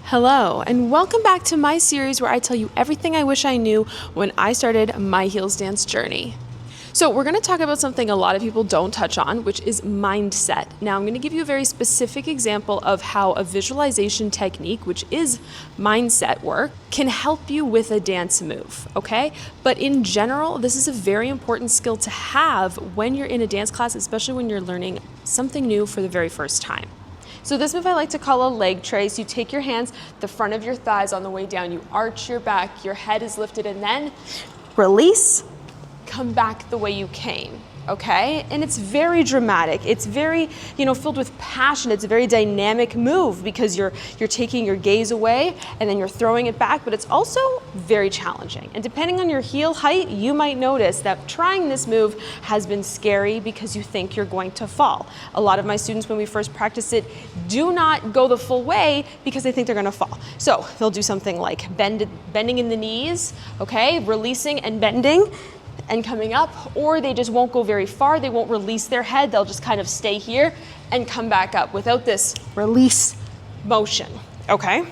Hello, and welcome back to my series where I tell you everything I wish I knew when I started my heels dance journey. So we're going to talk about something a lot of people don't touch on, which is mindset. Now I'm going to give you a very specific example of how a visualization technique, which is mindset work, can help you with a dance move, okay? But in general, this is a very important skill to have when you're in a dance class, especially when you're learning something new for the very first time. So this move I like to call a leg trace. You take your hands, the front of your thighs on the way down, you arch your back, your head is lifted, and then release, come back the way you came, okay? And it's very dramatic. It's very, filled with passion. It's a very dynamic move because you're taking your gaze away and then you're throwing it back, but it's also very challenging. And depending on your heel height, you might notice that trying this move has been scary because you think you're going to fall. A lot of my students, when we first practice it, do not go the full way because they think they're gonna fall. So they'll do something like bending in the knees, okay? Releasing and bending and coming up, or they just won't go very far. They won't release their head. They'll just kind of stay here and come back up without this release motion, okay?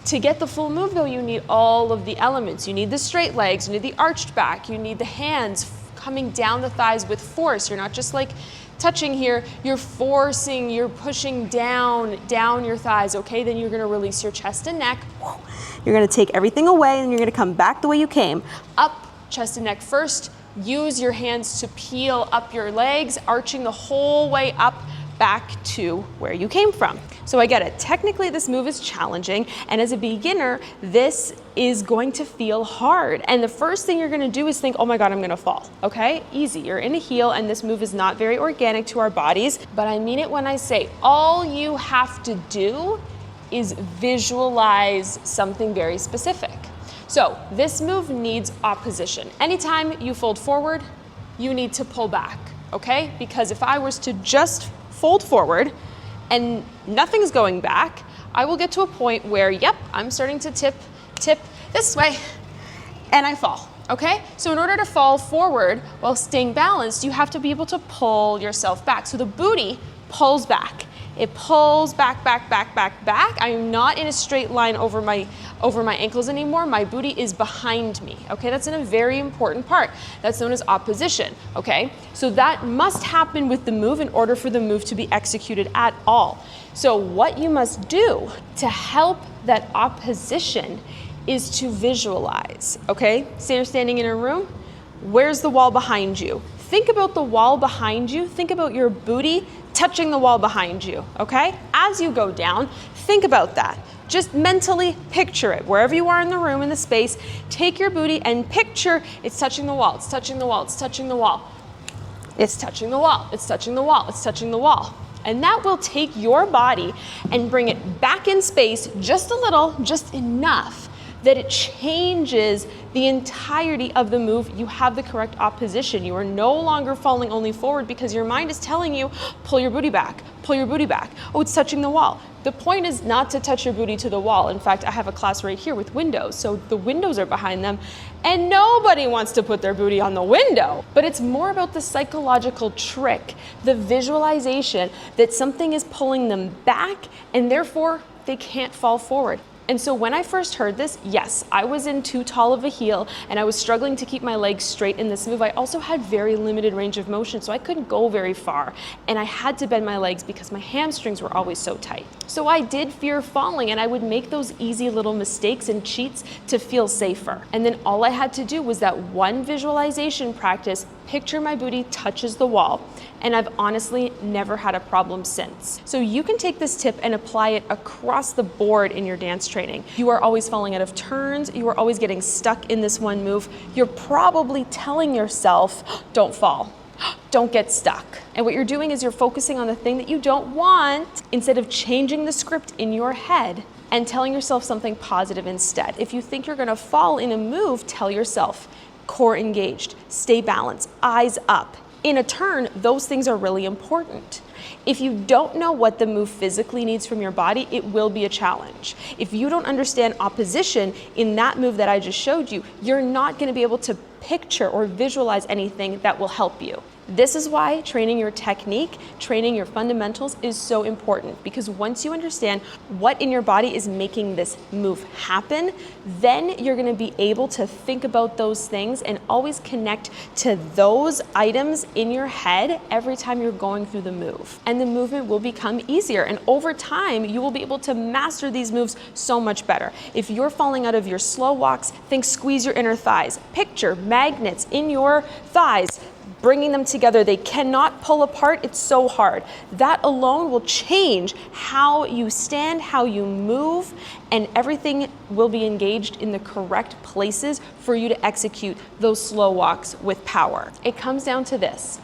To get the full move though, you need all of the elements. You need the straight legs, you need the arched back, you need the hands coming down the thighs with force. You're not just like touching here, you're forcing, you're pushing down your thighs, okay? Then you're gonna release your chest and neck. You're gonna take everything away and you're gonna come back the way you came. Up, chest and neck first. Use your hands to peel up your legs, arching the whole way up back to where you came from. So I get it. Technically, this move is challenging, and as a beginner, this is going to feel hard. And the first thing you're gonna do is think, oh my God, I'm gonna fall, okay? Easy, you're in a heel, and this move is not very organic to our bodies, but I mean it when I say all you have to do is visualize something very specific. So this move needs opposition. Anytime you fold forward, you need to pull back, okay? Because if I was to just fold forward and nothing's going back, I will get to a point where, yep, I'm starting to tip this way, and I fall, okay? So in order to fall forward while staying balanced, you have to be able to pull yourself back. So the booty pulls back. It pulls back. I am not in a straight line over my ankles anymore. My booty is behind me, okay? That's a very important part. That's known as opposition, okay? So that must happen with the move in order for the move to be executed at all. So what you must do to help that opposition is to visualize, okay? Say you're standing in a room. Where's the wall behind you? Think about the wall behind you. Think about your booty touching the wall behind you, okay? As you go down, think about that. Just mentally picture it. Wherever you are in the room, in the space, take your booty and picture it's touching the wall, it's touching the wall, it's touching the wall. It's touching the wall, it's touching the wall, it's touching the wall. And that will take your body and bring it back in space just a little, just enough that it changes the entirety of the move. You have the correct opposition. You are no longer falling only forward because your mind is telling you, pull your booty back, pull your booty back. Oh, it's touching the wall. The point is not to touch your booty to the wall. In fact, I have a class right here with windows. So the windows are behind them and nobody wants to put their booty on the window. But it's more about the psychological trick, the visualization that something is pulling them back and therefore they can't fall forward. And so when I first heard this, yes, I was in too tall of a heel and I was struggling to keep my legs straight in this move. I also had very limited range of motion, so I couldn't go very far. And I had to bend my legs because my hamstrings were always so tight. So I did fear falling and I would make those easy little mistakes and cheats to feel safer. And then all I had to do was that one visualization practice, picture my booty touches the wall. And I've honestly never had a problem since. So you can take this tip and apply it across the board in your dance training. You are always falling out of turns. You are always getting stuck in this one move. You're probably telling yourself, don't fall. Don't get stuck. And what you're doing is you're focusing on the thing that you don't want instead of changing the script in your head and telling yourself something positive instead. If you think you're gonna fall in a move, tell yourself, core engaged, stay balanced, eyes up. In a turn, those things are really important. If you don't know what the move physically needs from your body, it will be a challenge. If you don't understand opposition in that move that I just showed you, you're not gonna be able to picture or visualize anything that will help you. This is why training your technique, training your fundamentals is so important, because once you understand what in your body is making this move happen, then you're gonna be able to think about those things and always connect to those items in your head every time you're going through the move. And the movement will become easier. And over time, you will be able to master these moves so much better. If you're falling out of your slow walks, think squeeze your inner thighs. Picture magnets in your thighs, bringing them together. They cannot pull apart, it's so hard. That alone will change how you stand, how you move, and everything will be engaged in the correct places for you to execute those slow walks with power. It comes down to this: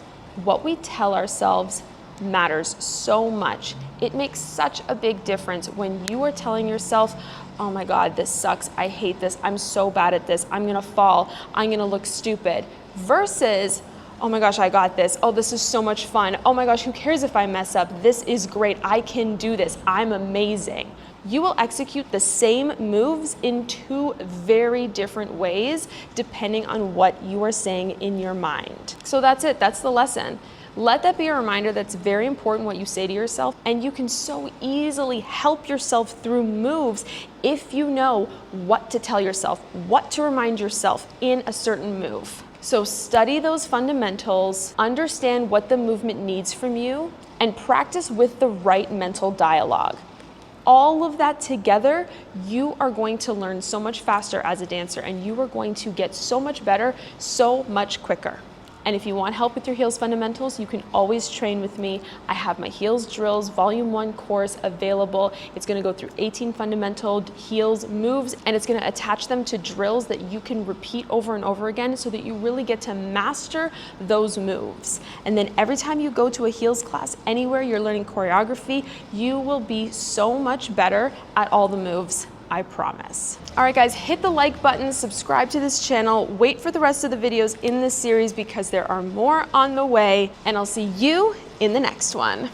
what we tell ourselves matters so much. It makes such a big difference when you are telling yourself, oh my God, this sucks, I hate this, I'm so bad at this, I'm gonna fall, I'm gonna look stupid, versus, oh my gosh, I got this. Oh, this is so much fun. Oh my gosh, who cares if I mess up? This is great. I can do this. I'm amazing. You will execute the same moves in two very different ways depending on what you are saying in your mind. So that's it. That's the lesson. Let that be a reminder that's very important what you say to yourself, and you can so easily help yourself through moves if you know what to tell yourself, what to remind yourself in a certain move. So study those fundamentals, understand what the movement needs from you, and practice with the right mental dialogue. All of that together, you are going to learn so much faster as a dancer, and you are going to get so much better, so much quicker. And if you want help with your heels fundamentals, you can always train with me. I have my Heels Drills Volume 1 course available. It's gonna go through 18 fundamental heels moves, and it's gonna attach them to drills that you can repeat over and over again so that you really get to master those moves. And then every time you go to a heels class, anywhere you're learning choreography, you will be so much better at all the moves, I promise. All right guys, hit the like button, subscribe to this channel, wait for the rest of the videos in this series because there are more on the way, and I'll see you in the next one.